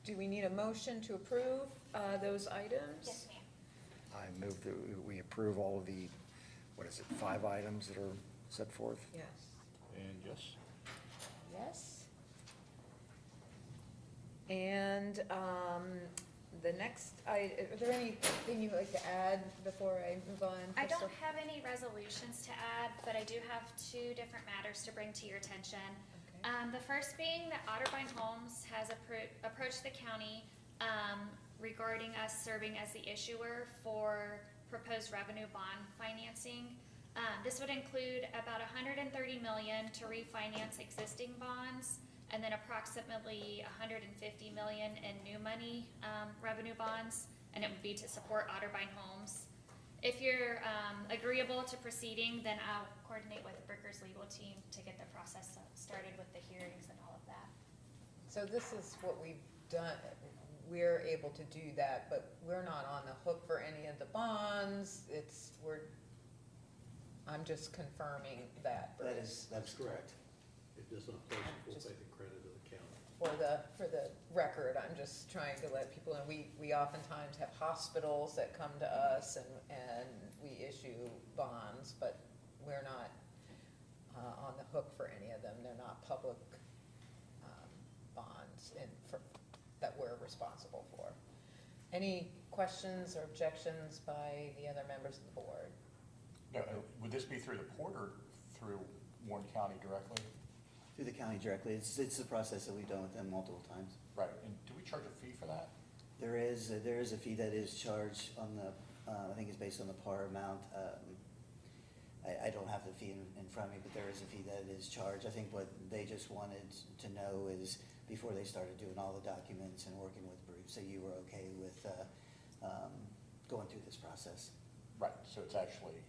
do we need a motion to approve those items? Yes, ma'am. I move that we approve all of the, 5 items that are set forth? Yes. And yes. Yes. And the next, are there anything you'd like to add before I move on? I don't Crystal? have any resolutions to add, but I do have 2 different matters to bring to your attention. Okay. The first being that Otterbein Homes has approached the county regarding us serving as the issuer for proposed revenue bond financing. This would include about $130 million to refinance existing bonds, and then approximately $150 million in new money revenue bonds, and it would be to support Otterbein Homes. If you're agreeable to proceeding, then I'll coordinate with Bricker's legal team to get the process started with the hearings and all of that. So this is what we've done, we're able to do that, but we're not on the hook for any of the bonds, I'm just confirming that. That's correct. It does not place a full Just- faith and credit of the county. For the record, I'm just trying to let people know, we oftentimes have hospitals that come to us and we issue bonds, but we're not on the hook for any of them. They're not public bonds that we're responsible for. Any questions or objections by the other members of the board? No, would this be through the port or through Warren County directly? Through the county directly. It's the process that we've done with them multiple times. Right, and do we charge a fee for that? There is a fee that is charged on the, I think it's based on the par amount. I don't have the fee in front of me, but there is a fee that is charged. I think what they just wanted to know is, before they started doing all the documents and working with Bruce, that you were okay with going through this process. Right, so it's actually,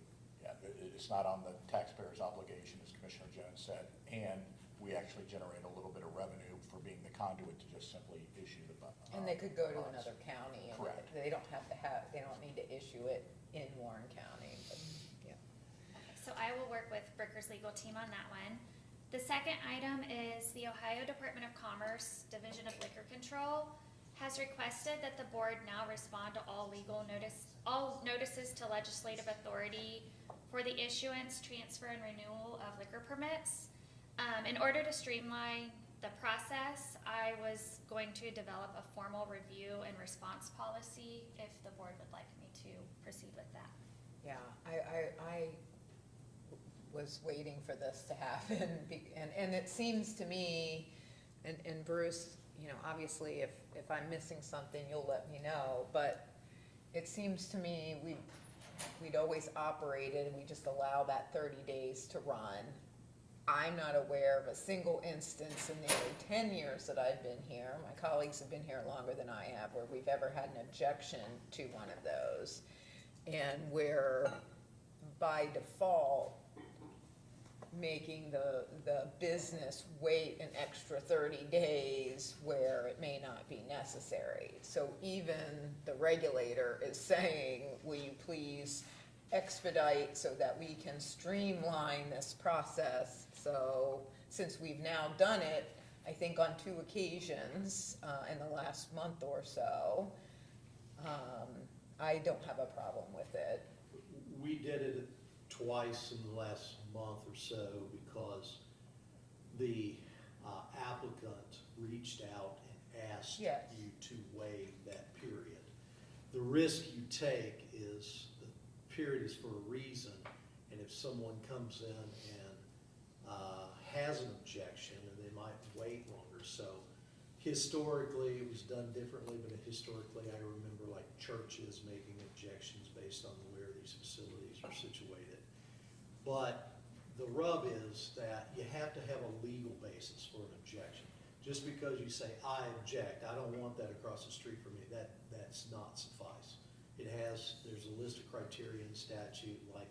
it's not on the taxpayer's obligation, as Commissioner Jones said, and we actually generate a little bit of revenue for being the conduit to just simply issue the bonds. And they could go to another county. And Correct. they don't need to issue it in Warren County, but, yeah. So I will work with Bricker's legal team on that one. The second item is the Ohio Department of Commerce, Division of Liquor Control, has requested that the board now respond to all notices to legislative authority for the issuance, transfer, and renewal of liquor permits. In order to streamline the process, I was going to develop a formal review and response policy if the board would like me to proceed with that. Yeah, I was waiting for this to happen, and it seems to me, and Bruce, obviously if I'm missing something, you'll let me know, but it seems to me we'd always operated, and we just allow that 30 days to run. I'm not aware of a single instance in nearly 10 years that I've been here, my colleagues have been here longer than I have, where we've ever had an objection to one of those. And we're, by default, making the business wait an extra 30 days where it may not be necessary. So even the regulator is saying, will you please expedite so that we can streamline this process? So since we've now done it, I think on 2 occasions in the last month or so, I don't have a problem with it. We did it twice in the last month or so because the applicant reached out and asked Yes. you to waive that period. The risk you take is the period is for a reason, and if someone comes in and has an objection, and they might wait longer. So historically, it was done differently, but historically, I remember like churches making objections based on where these facilities are situated. But the rub is that you have to have a legal basis for an objection. Just because you say, I object, I don't want that across the street from me, that's not suffice. There's a list of criteria in statute, like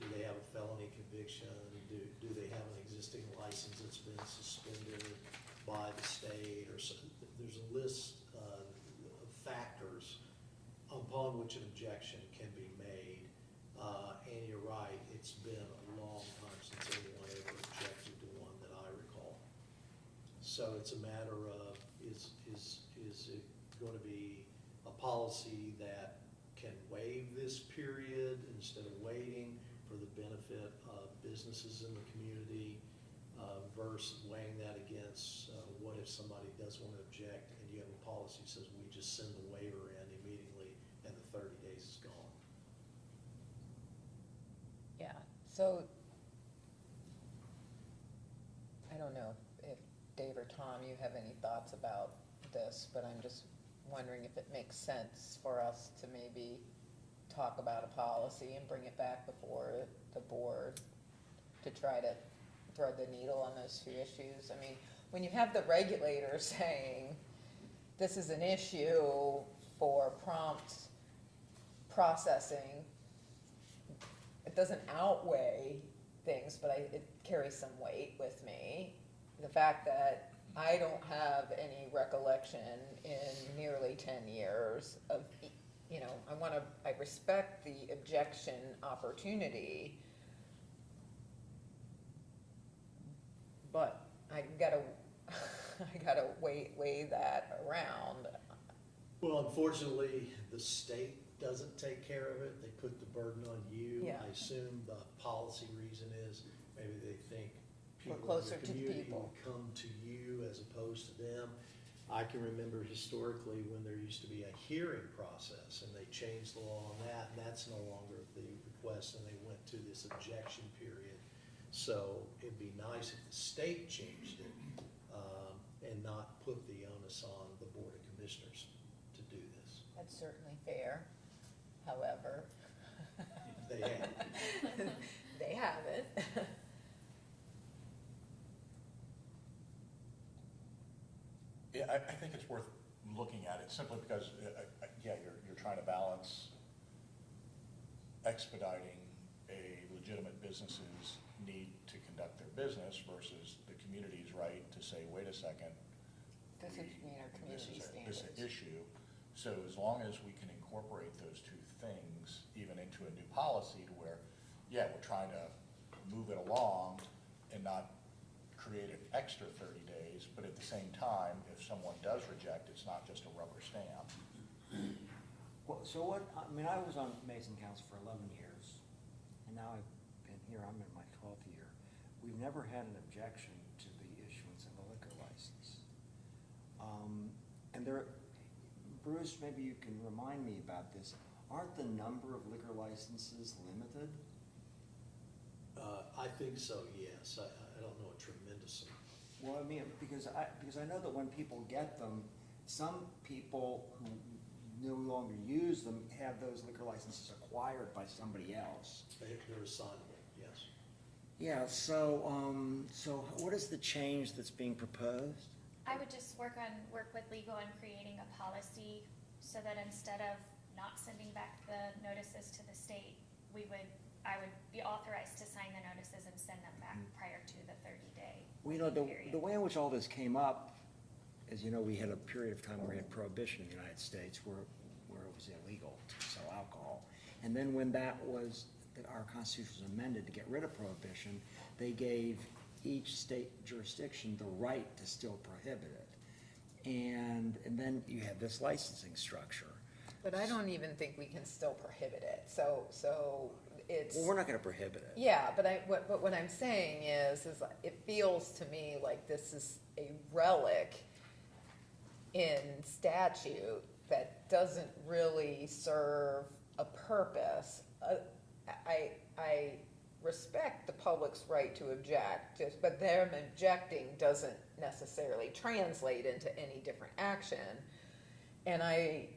do they have a felony conviction, do they have an existing license that's been suspended by the state, or so, there's a list of factors upon which an objection can be made. And you're right, it's been a long time since anyone ever objected to one that I recall. So it's a matter of, is it gonna be a policy that can waive this period instead of waiting for the benefit of businesses in the community, versus weighing that against, what if somebody does want to object and you have a policy that says we just send the waiver in immediately and the 30 days is gone? Yeah, so, I don't know if Dave or Tom, you have any thoughts about this, but I'm just wondering if it makes sense for us to maybe talk about a policy and bring it back before the board to try to thread the needle on those two issues. I mean, when you have the regulator saying, this is an issue for prompt processing, it doesn't outweigh things, but it carries some weight with me. The fact that I don't have any recollection in nearly 10 years of, you know, I respect the objection opportunity, but I gotta weigh that around. Well, unfortunately, the state doesn't take care of it. They put the burden on you. Yeah. I assume the policy reason is maybe they think We're people in closer the to the community people. will come to you as opposed to them. I can remember historically when there used to be a hearing process and they changed the law on that, and that's no longer the request, and they went to this objection period. So it'd be nice if the state changed it, and not put the onus on the Board of Commissioners to do this. That's certainly fair, however. They have. They haven't. Yeah, I think it's worth looking at it simply because, yeah, you're trying to balance expediting a legitimate business's need to conduct their business versus the community's right to say, wait a second. This is, you know, community This is standards. an issue. So as long as we can incorporate those two things even into a new policy to where, yeah, we're trying to move it along and not create an extra 30 days, but at the same time, if someone does reject, it's not just a rubber stamp. Well, so what, I mean, I was on Mason Council for 11 years, and now I've been here, I'm in my 12th year. We've never had an objection to the issuance of a liquor license. And there, Bruce, maybe you can remind me about this. Aren't the number of liquor licenses limited? I think so, yes. I don't know a tremendous amount. Well, I mean, because I know that when people get them, some people who no longer use them have those liquor licenses acquired by somebody else. They're assignable, yes. Yeah, so what is the change that's being proposed? I would just work with legal on creating a policy so that instead of not sending back the notices to the state, I would be authorized to sign the notices and send them back prior to the 30-day Well, you know, period. the way in which all this came up, as you know, we had a period of time where we had prohibition in the United States where it was illegal to sell alcohol. And then when that was, our Constitution was amended to get rid of prohibition, they gave each state jurisdiction the right to still prohibit it. And then you have this licensing structure. But I don't even think we can still prohibit it, so it's. Well, we're not gonna prohibit it. Yeah, but what I'm saying is it feels to me like this is a relic in statute that doesn't really serve a purpose. I respect the public's right to object, but them objecting doesn't necessarily translate into any different action. And I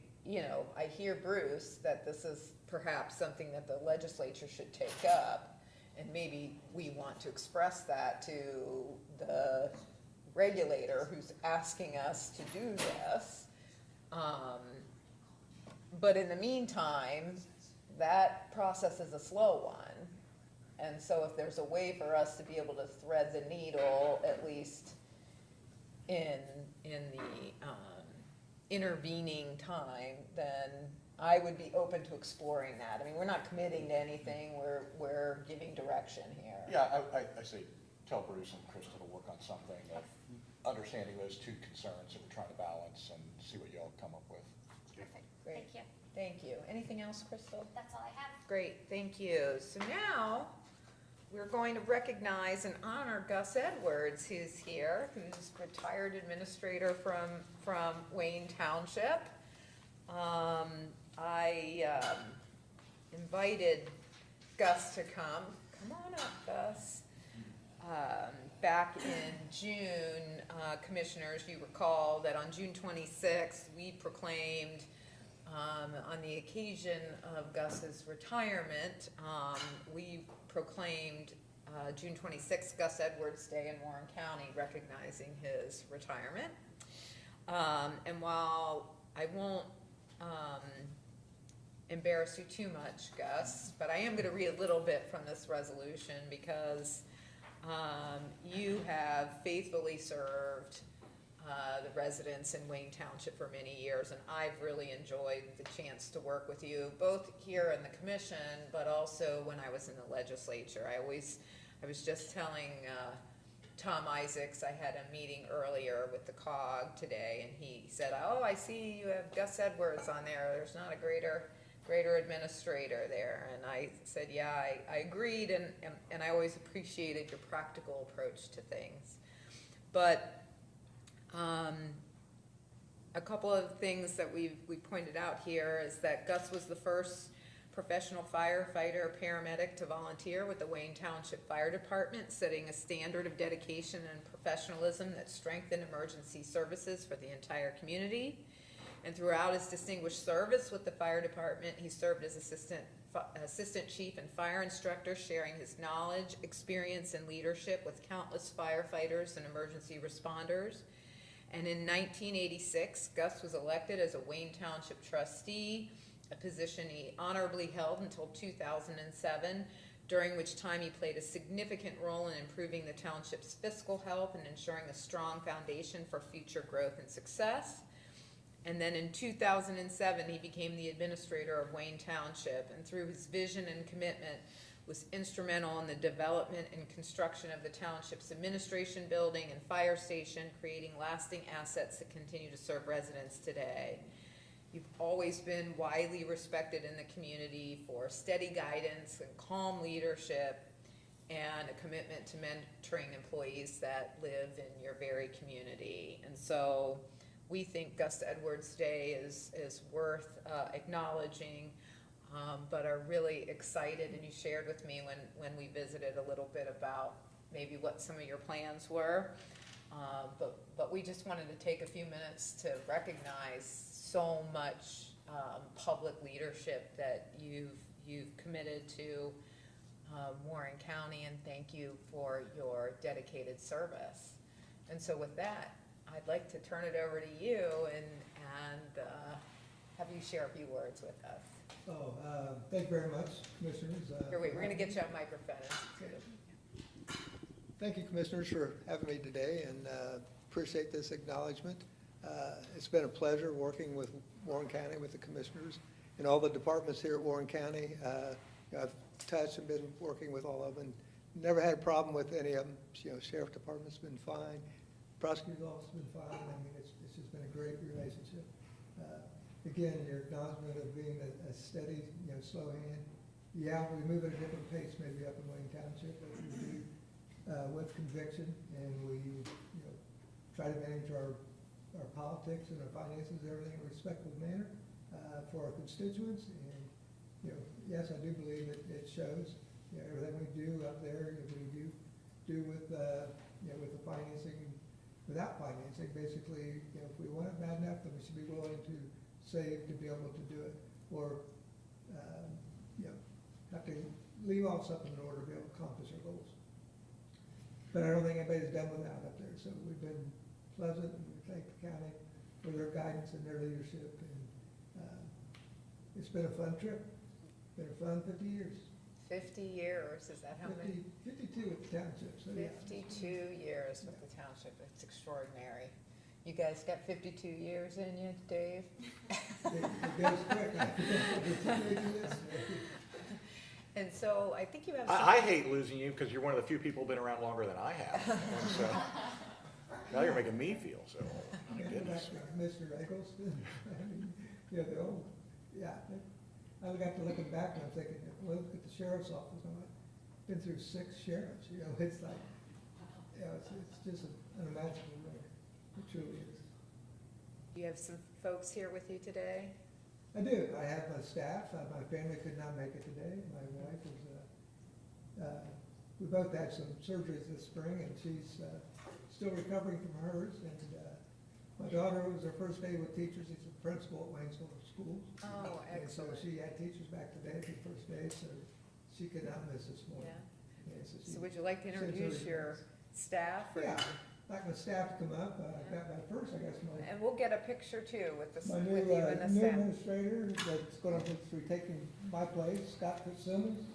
hear Bruce that this is perhaps something that the legislature should take up, and maybe we want to express that to the regulator who's asking us to do this. But in the meantime, that process is a slow one. And so if there's a way for us to be able to thread the needle, at least in the intervening time, then I would be open to exploring that. I mean, we're not committing to anything, we're giving direction here. Yeah, I say, tell Bruce and Krista to work on something that understanding those two concerns that we're trying to balance and see what y'all come up with. Perfect. Great. Thank you. Thank you. Anything else, Crystal? That's all I have. Great, thank you. So now, we're going to recognize and honor Gus Edwards, who's here, who's retired administrator from Wayne Township. I invited Gus to come. Come on up, Gus. Back in June, commissioners, you recall that on June 26th, we proclaimed, on the occasion of Gus's retirement, we proclaimed June 26th, Gus Edwards Day in Warren County, recognizing his retirement. And while I won't embarrass you too much, Gus, but I am going to read a little bit from this resolution because you have faithfully served the residents in Wayne Township for many years, and I've really enjoyed the chance to work with you, both here in the commission, but also when I was in the legislature. I was just telling Tom Isaacs, I had a meeting earlier with the COG today, and he said, oh, I see you have Gus Edwards on there. There's not a greater administrator there. And I said, yeah, I agreed, and I always appreciated your practical approach to things. But a couple of things that we pointed out here is that Gus was the first professional firefighter paramedic to volunteer with the Wayne Township Fire Department, setting a standard of dedication and professionalism that strengthened emergency services for the entire community. And throughout his distinguished service with the fire department, he served as assistant chief and fire instructor, sharing his knowledge, experience, and leadership with countless firefighters and emergency responders. And in 1986, Gus was elected as a Wayne Township trustee, a position he honorably held until 2007, during which time he played a significant role in improving the township's fiscal health and ensuring a strong foundation for future growth and success. And then in 2007, he became the administrator of Wayne Township, and through his vision and commitment, was instrumental in the development and construction of the township's administration building and fire station, creating lasting assets that continue to serve residents today. You've always been widely respected in the community for steady guidance and calm leadership and a commitment to mentoring employees that live in your very community. And so we think Gus Edwards Day is worth acknowledging, but are really excited, and you shared with me when we visited a little bit about maybe what some of your plans were. But we just wanted to take a few minutes to recognize so much public leadership that you've committed to Warren County, and thank you for your dedicated service. And so with that, I'd like to turn it over to you and have you share a few words with us. Thank you very much, Commissioners. Here, wait, we're gonna get you a microphone. Thank you, Commissioners, for having me today, and appreciate this acknowledgement. It's been a pleasure working with Warren County, with the Commissioners, and all the departments here at Warren County. I've touched and been working with all of them. Never had a problem with any of them. Sheriff Department's been fine. Prosecutor's office has been fine. I mean, it's just been a great relationship. Again, your acknowledgement of being a steady, slow hand. Yeah, we move at a different pace maybe up in Wayne Township, but we do with conviction, and we try to manage our politics and our finances, everything in a respectful manner for our constituents. And yes, I do believe it shows. Everything we do up there, we do with the financing. Without financing, basically, if we want it bad enough, then we should be willing to save to be able to do it, or have to leave off something in order to be able to accomplish our goals. But I don't think anybody's done without up there, so we've been pleasant, and we thank the county for their guidance and their leadership, and it's been a fun trip. It's been a fun 50 years. 50 years, is that how many? 52 with the township, so yeah. 52 years with the township, it's extraordinary. You guys got 52 years in you, Dave? It goes quick. And so I think you have. I hate losing you because you're one of the few people who've been around longer than I have. And so, Now you're making me feel so old, my Yeah, goodness. Mr. Eggleston, I mean, yeah, the old, yeah. I got to looking back and I'm thinking, well, look at the sheriff's office, I'm like, been through 6 sheriffs, you know, it's like, you know, it's just unimaginable, really. It truly is. You have some folks here with you today? I do, I have my staff, my family could not make it today, my wife is, we both had some surgeries this spring and she's, still recovering from hers, and, my daughter was her first day with teachers, she's a principal at Waynesville Schools. Oh, And so excellent. she had teachers back today, the first day, so she could not miss this morning. Yeah. Yeah, so So she- would you like to introduce your staff? or- Yeah, I'd like my staff to come up, I've got my first, I guess, And we'll get a picture too with the, my with new, you and the new staff. administrator that's gonna be taking my place, Scott Fitzsimmons.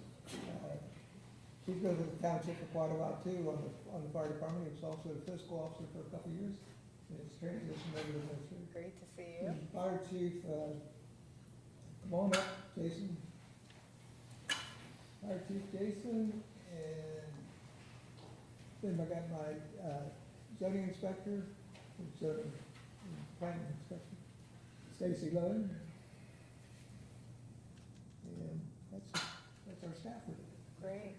He's been with the township for quite a while too, on the fire department, he was also the fiscal officer for a couple of years. And he's transitioned over to administrator. Great to see you. Fire chief, come on up, Jason. Fire chief Jason, and then I got my, zoning inspector, zoning, planning inspector, Stacy Lowe. And that's our staff. Great.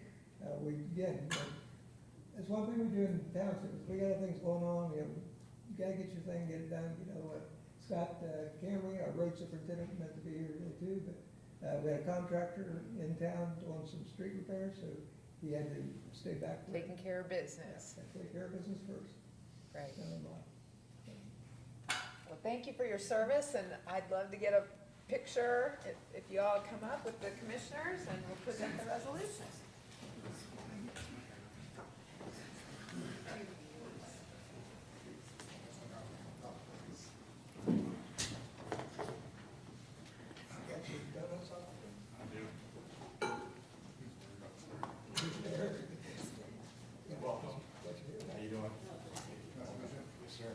That's one thing we do in the township, is we got other things going on, you know, you gotta get your thing, get it done, you know what? Scott Camry, our road superintendent, meant to be here today too, but, we had a contractor in town doing some street repairs, so he had to stay back. Taking care of business. Yeah, take care of business first. Great. And, Well, thank you for your service, and I'd love to get a picture if you all come up with the commissioners, and we'll present the resolution. How you doing? Yes, sir.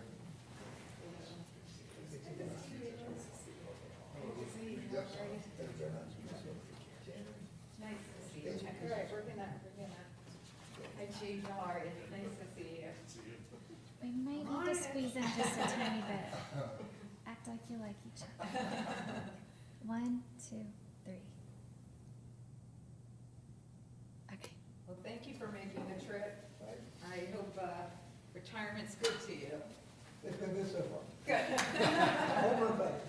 Nice to see you. All right, we're gonna, hi Chief, how are you? Nice to see you. We might need to squeeze in just a tiny bit. Act like you like each other. 1, 2, 3. Okay. Well, thank you for making the trip. I hope, retirement's good to you. It's been good so far. Good. Home run button.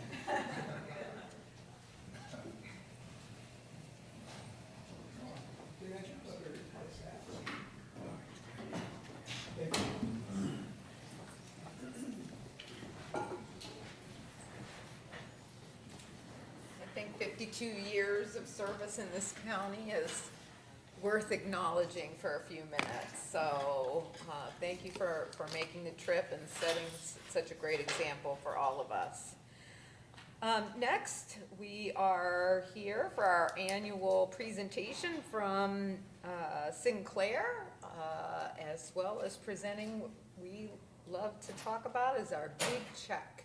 I think 52 years of service in this county is worth acknowledging for a few minutes. So, thank you for making the trip and setting such a great example for all of us. Next, we are here for our annual presentation from Sinclair, as well as presenting what we love to talk about is our big check.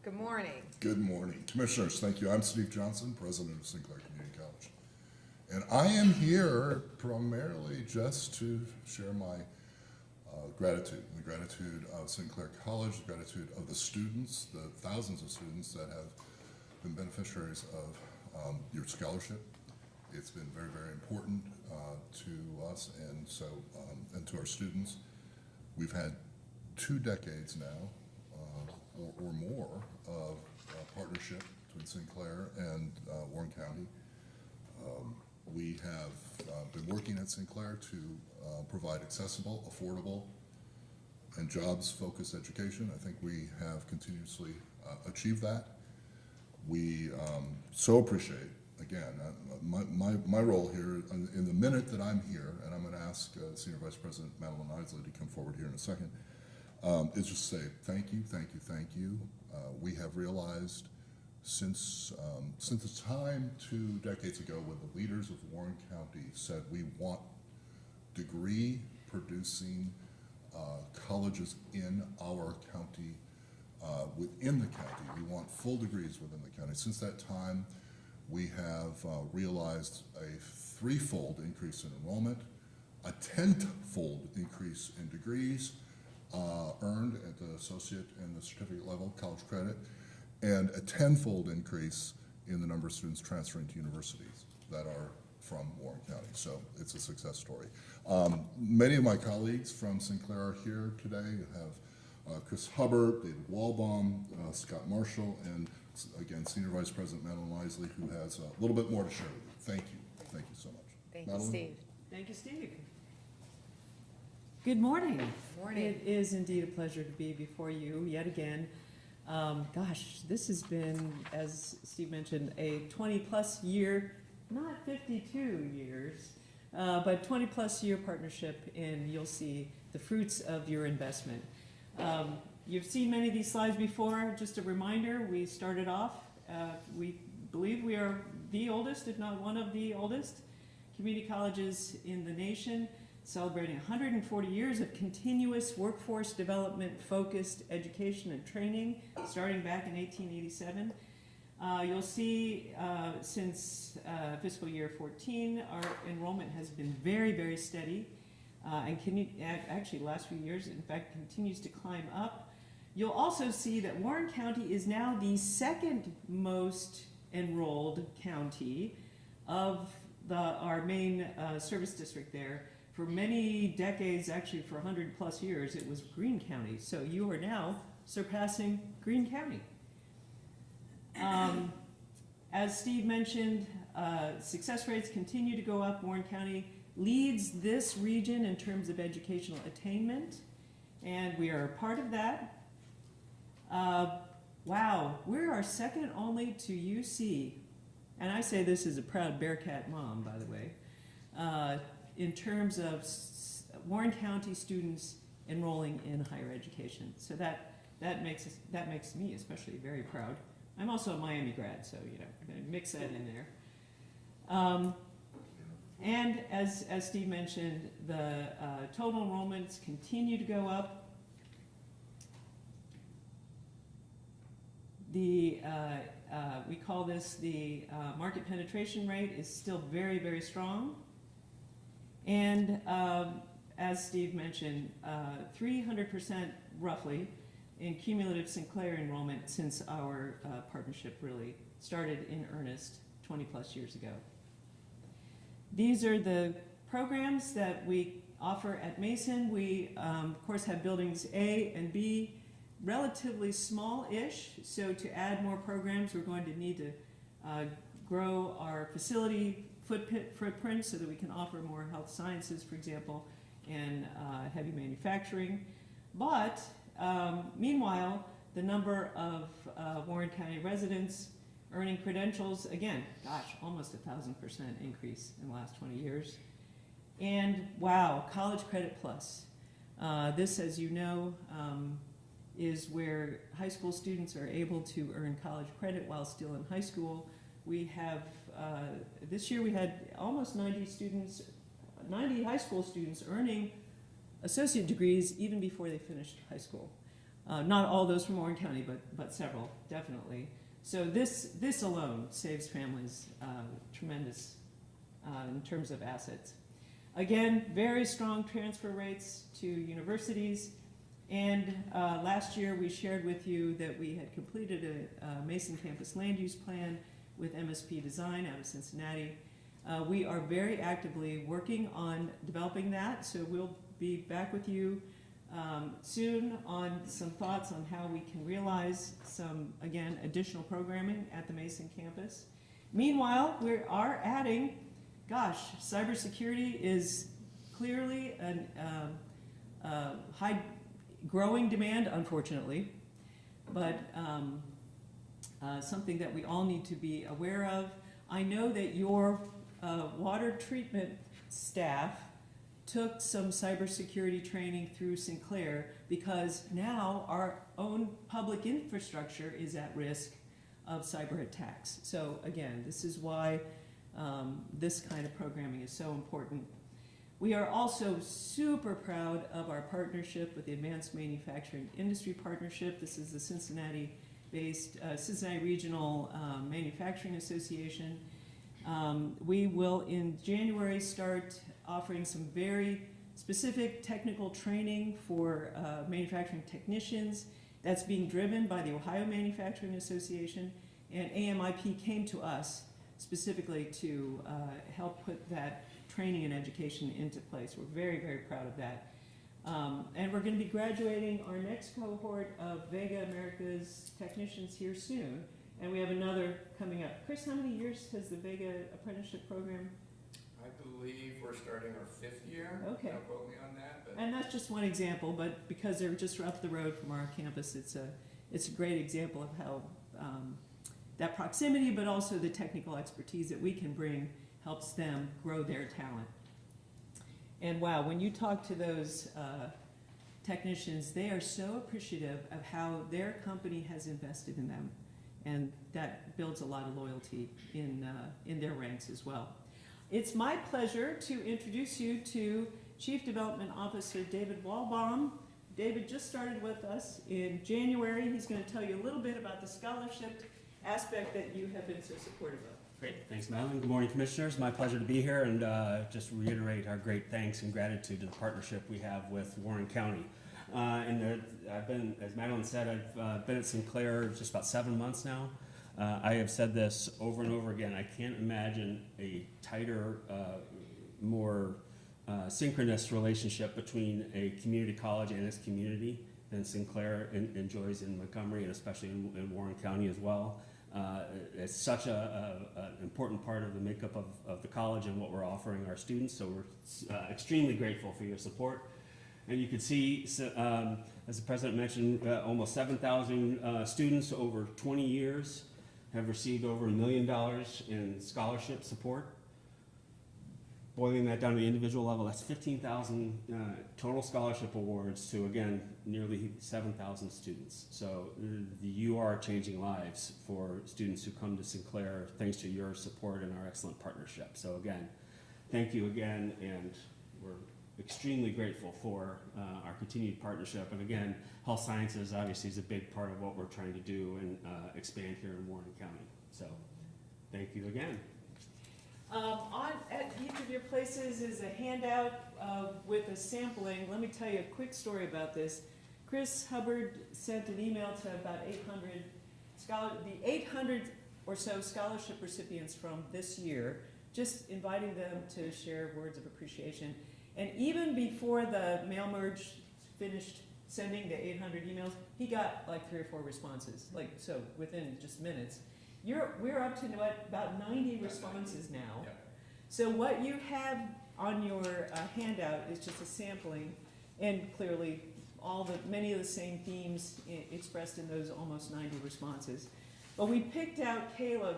Good morning. Good morning. Commissioners, thank you. I'm Steve Johnson, president of Sinclair Community College. And I am here primarily just to share my gratitude, the gratitude of Sinclair College, the gratitude of the students, the thousands of students that have been beneficiaries of your scholarship. It's been very, very important to us and so and to our students. We've had 2 decades now or more of partnership between Sinclair and Warren County. We have been working at Sinclair to provide accessible, affordable, and jobs-focused education. I think we have continuously achieved that. We so appreciate, again, my role here, in the minute that I'm here, and I'm going to ask Senior Vice President Madeline Isley to come forward here in a second, is just say thank you, thank you, thank you. We have realized since the time 2 decades ago when the leaders of Warren County said we want degree producing colleges in our county, within the county. We want full degrees within the county. Since that time, we have realized a 3-fold increase in enrollment, a 10-fold increase in degrees, earned at the associate and the certificate level, college credit, and a tenfold increase in the number of students transferring to universities that are from Warren County. So it's a success story. Many of my colleagues from Sinclair are here today. You have Chris Hubbard, David Walbaum, Scott Marshall, and again, Senior Vice President Madeline Wisely, who has a little bit more to share with you. Thank you. Thank you so much. Thank you, Madeline? Steve. Thank you, Steve. Good morning. Morning. It is indeed a pleasure to be before you yet again. Gosh, this has been, as Steve mentioned, a 20-plus year, not 52 years, but 20-plus year partnership, and you'll see the fruits of your investment. You've seen many of these slides before. Just a reminder, we started off, we believe we are the oldest, if not one of the oldest, community colleges in the nation, celebrating 140 years of continuous workforce development focused education and training, starting back in 1887. You'll see since fiscal year 14, our enrollment has been very, very steady, and actually the last few years, in fact, continues to climb up. You'll also see that Warren County is now the second most enrolled county of our main service district there. For many decades, actually for 100-plus years, it was Greene County. So you are now surpassing Greene County. As Steve mentioned, success rates continue to go up. Warren County leads this region in terms of educational attainment, and we are a part of that. Wow, we are second only to UC, and I say this as a proud Bearcat mom, by the way, in terms of Warren County students enrolling in higher education. So that makes me especially very proud. I'm also a Miami grad, so you know, I'm going to mix that in there. And as Steve mentioned, the total enrollments continue to go up. We call this the market penetration rate is still very, very strong. And as Steve mentioned, 300% roughly in cumulative Sinclair enrollment since our partnership really started in earnest 20-plus years ago. These are the programs that we offer at Mason. We, of course, have buildings A and B, relatively small-ish, so to add more programs, we're going to need to grow our facility footprint so that we can offer more health sciences, for example, and heavy manufacturing. But meanwhile, the number of Warren County residents earning credentials, again, gosh, almost 1,000% increase in the last 20 years. And wow, College Credit Plus. This, as you know, is where high school students are able to earn college credit while still in high school. We have, this year we had almost 90 high school students earning associate degrees even before they finished high school. Not all those from Warren County, but several, definitely. So this alone saves families tremendous in terms of assets. Again, very strong transfer rates to universities. And last year we shared with you that we had completed a Mason campus land use plan with MSP Design out of Cincinnati. We are very actively working on developing that, so we'll be back with you soon on some thoughts on how we can realize some, again, additional programming at the Mason campus. Meanwhile, we are adding, gosh, cybersecurity is clearly a high growing demand, unfortunately, but something that we all need to be aware of. I know that your water treatment staff took some cybersecurity training through Sinclair because now our own public infrastructure is at risk of cyber attacks. So again, this is why this kind of programming is so important. We are also super proud of our partnership with the Advanced Manufacturing Industry Partnership. This is the Cincinnati-based Cincinnati Regional Manufacturing Association. We will in January start offering some very specific technical training for manufacturing technicians that's being driven by the Ohio Manufacturing Association, and AMIP came to us specifically to help put that training and education into place. We're very, very proud of that. And we're going to be graduating our next cohort of Vega Americas technicians here soon, and we have another coming up. Chris, how many years has the Vega apprenticeship program? I believe we're starting our 5th year. Okay. Don't quote me on that, but And that's just one example, but because they're just up the road from our campus, it's a great example of how that proximity, but also the technical expertise that we can bring helps them grow their talent. And wow, when you talk to those technicians, they are so appreciative of how their company has invested in them, and that builds a lot of loyalty in their ranks as well. It's my pleasure to introduce you to Chief Development Officer David Walbaum. David just started with us in January. He's going to tell you a little bit about the scholarship aspect that you have been so supportive of. Great, thanks Madeline. Good morning, Commissioners. My pleasure to be here and just reiterate our great thanks and gratitude to the partnership we have with Warren County. I've been, as Madeline said, I've been at Sinclair just about 7 months now. I have said this over and over again. I can't imagine a tighter, more synchronous relationship between a community college and its community than Sinclair enjoys in Montgomery, and especially in Warren County as well. It's such an important part of the makeup of the college and what we're offering our students, so we're extremely grateful for your support. And you can see, as the President mentioned, almost 7,000 students over 20 years have received over $1 million in scholarship support. Boiling that down to the individual level, that's 15,000 total scholarship awards to, again, nearly 7,000 students. So you are changing lives for students who come to Sinclair thanks to your support and our excellent partnership. So again, thank you again, and we're extremely grateful for our continued partnership. And again, health sciences obviously is a big part of what we're trying to do and expand here in Warren County. So thank you again. At each of your places is a handout with a sampling. Let me tell you a quick story about this. Chris Hubbard sent an email to about 800 or so scholarship recipients from this year, just inviting them to share words of appreciation. And even before the mail merge finished sending the 800 emails, he got like 3 or 4 responses, so within just minutes. We're up to about 90 responses now. Yep. So what you have on your handout is just a sampling, and clearly many of the same themes expressed in those almost 90 responses. But we picked out Caleb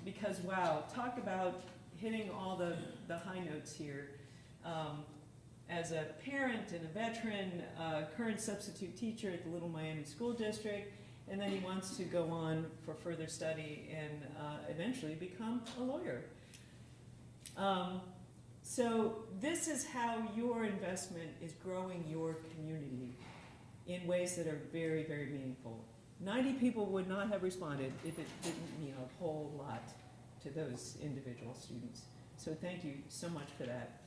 because, wow, talk about hitting all the high notes here. As a parent and a veteran, current substitute teacher at the Little Miami School District, and then he wants to go on for further study and eventually become a lawyer. So this is how your investment is growing your community in ways that are very, very meaningful. 90 people would not have responded if it didn't mean a whole lot to those individual students. So thank you so much for that.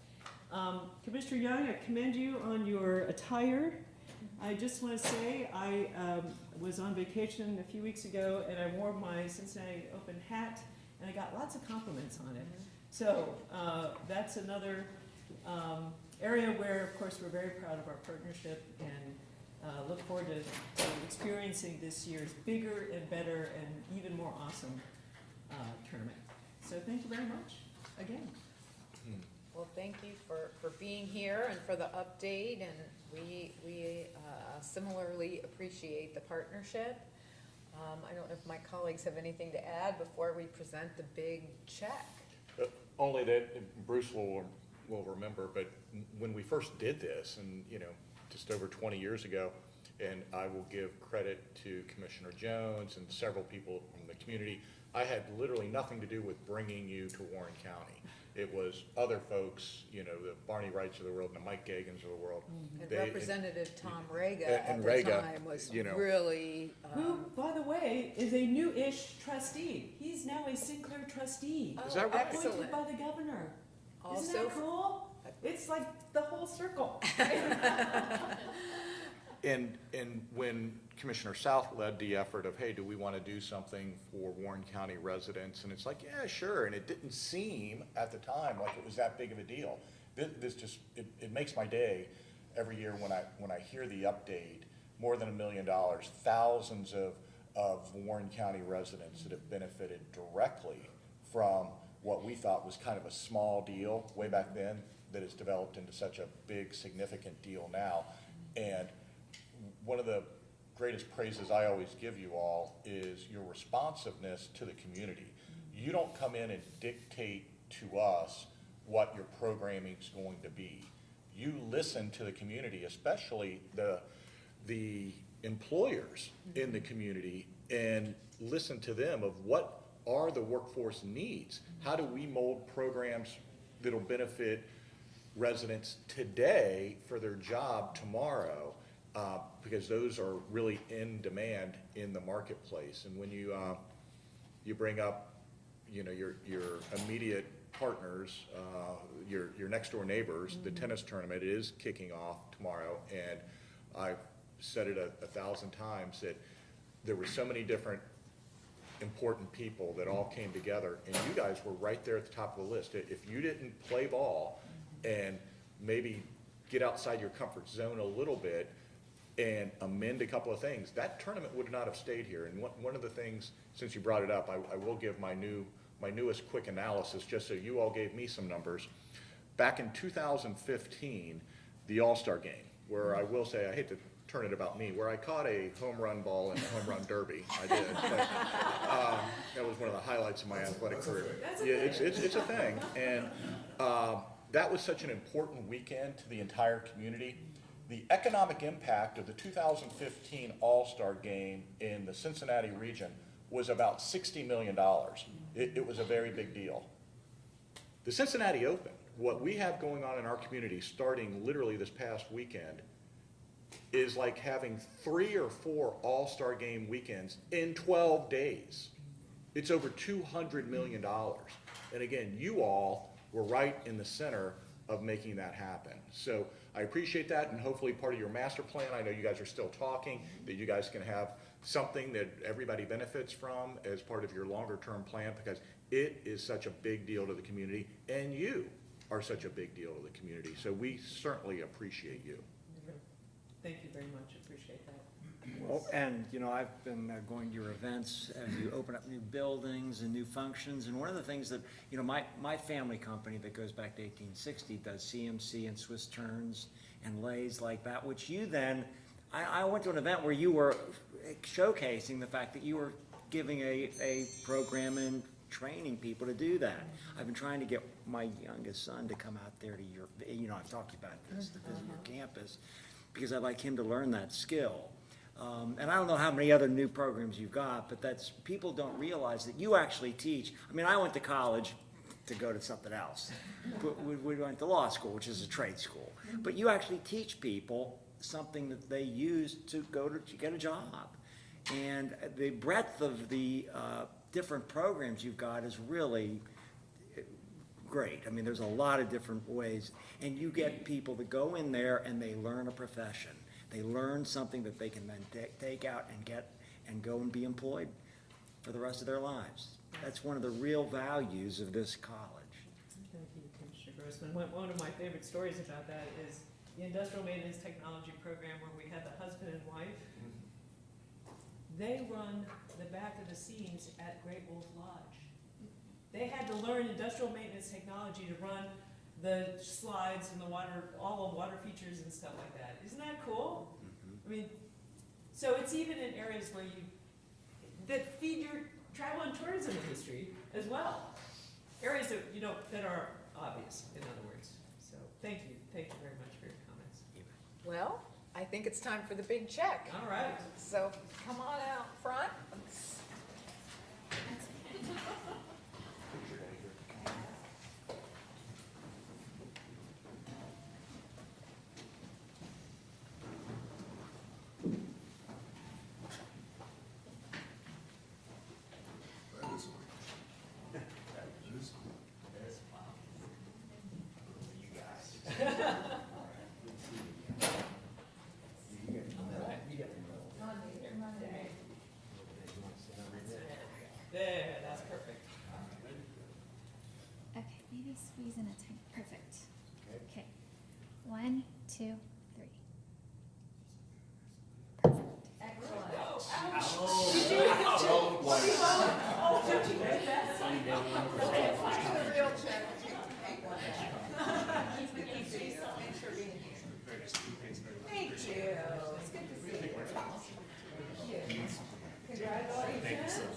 Commissioner Young, I commend you on your attire. I just want to say I was on vacation a few weeks ago, and I wore my Cincinnati Open hat, and I got lots of compliments on it. So that's another area where, of course, we're very proud of our partnership, and look forward to experiencing this year's bigger and better and even more awesome tournament. So thank you very much again. Well, thank you for being here and for the update, and we similarly appreciate the partnership. I don't know if my colleagues have anything to add before we present the big check. Only that Bruce will remember, but when we first did this, and just over 20 years ago, and I will give credit to Commissioner Jones and several people from the community, I had literally nothing to do with bringing you to Warren County. It was other folks, the Barney Wrights of the world and the Mike Gagans of the world. And Representative Tom Rega at and the Rega, time was really... Who, by the way, is a new-ish trustee. He's now a Sinclair trustee. Oh, Is that right? Appointed by the governor. Isn't Also, that cool? It's like the whole circle. And when Commissioner South led the effort of, hey, do we want to do something for Warren County residents? And it's like, yeah, sure. And it didn't seem at the time like it was that big of a deal. This just, it makes my day every year when I hear the update, more than $1 million, thousands of Warren County residents that have benefited directly from what we thought was kind of a small deal way back then that has developed into such a big, significant deal now. And one of the greatest praises I always give you all is your responsiveness to the community. You don't come in and dictate to us what your programming is going to be. You listen to the community, especially the employers in the community, and listen to them of what are the workforce needs. How do we mold programs that'll benefit residents today for their job tomorrow? Because those are really in demand in the marketplace. And when you bring up, you know, your immediate partners, your next door neighbors, the tennis tournament is kicking off tomorrow, and I've said it 1,000 times that there were so many different important people that all came together, and you guys were right there at the top of the list. If you didn't play ball and maybe get outside your comfort zone a little bit and amend a couple of things, that tournament would not have stayed here. And one of the things, since you brought it up, I will give my newest quick analysis, just so you all gave me some numbers. Back in 2015, the All-Star game, where I will say, I hate to turn it about me, where I caught a home run ball in the home run derby. I did. But, that was one of the highlights of my athletic career. Yeah, it's a thing. And that was such an important weekend to the entire community. The economic impact of the 2015 All-Star game in the Cincinnati region was about $60 million. It was a very big deal. The Cincinnati Open, what we have going on in our community starting literally this past weekend, is like having 3 or 4 All-Star game weekends in 12 days. It's over $200 million. And again, you all were right in the center of making that happen. So I appreciate that, and hopefully part of your master plan, I know you guys are still talking, that you guys can have something that everybody benefits from as part of your longer term plan, because it is such a big deal to the community, and you are such a big deal to the community. So we certainly appreciate you. Thank you very much, appreciate that. Well, and, you know, I've been going to your events, and you open up new buildings and new functions, and one of the things that, you know, my family company that goes back to 1860 does CMC and Swiss turns and lathes like that, which you then, I went to an event where you were showcasing the fact that you were giving a program and training people to do that. I've been trying to get my youngest son to come out there to your, you know, I've talked about this, to visit your campus, because I'd like him to learn that skill. And I don't know how many other new programs you've got, but that's, people don't realize that you actually teach. I mean, I went to college to go to something else. We went to law school, which is a trade school. But you actually teach people something that they use to go to get a job. And the breadth of the different programs you've got is really great. I mean, there's a lot of different ways. And you get people that go in there and they learn a profession. They learn something that they can then take out and get and go and be employed for the rest of their lives. That's one of the real values of this college. Thank you, Commissioner Grossman. One of my favorite stories about that is the Industrial Maintenance Technology Program, where we had the husband and wife. They run the back of the scenes at Great Wolf Lodge. They had to learn industrial maintenance technology to run the slides and the water, all the water features and stuff like that. Isn't that cool? I mean, so it's even in areas where that feed your travel and tourism industry as well. Areas that, you know, that are obvious, in other words. So thank you very much for your comments. Well, I think it's time for the big check. All right. So come on out front. That is 1, 2, 3. Thank you. It's good to see you. Congratulations.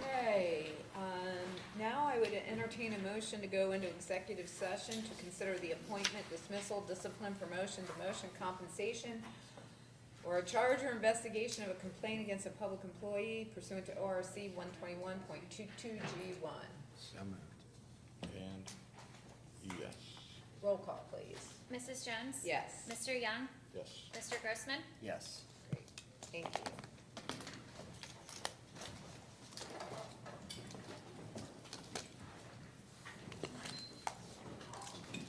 Okay, now I would entertain a motion to go into executive session to consider the appointment, dismissal, discipline, promotion, demotion, compensation, or a charge or investigation of a complaint against a public employee pursuant to ORC 121.22G1. So moved. And, yes. Roll call, please. Mrs. Jones? Yes. Mr. Young? Yes. Mr. Grossman? Yes. Great, thank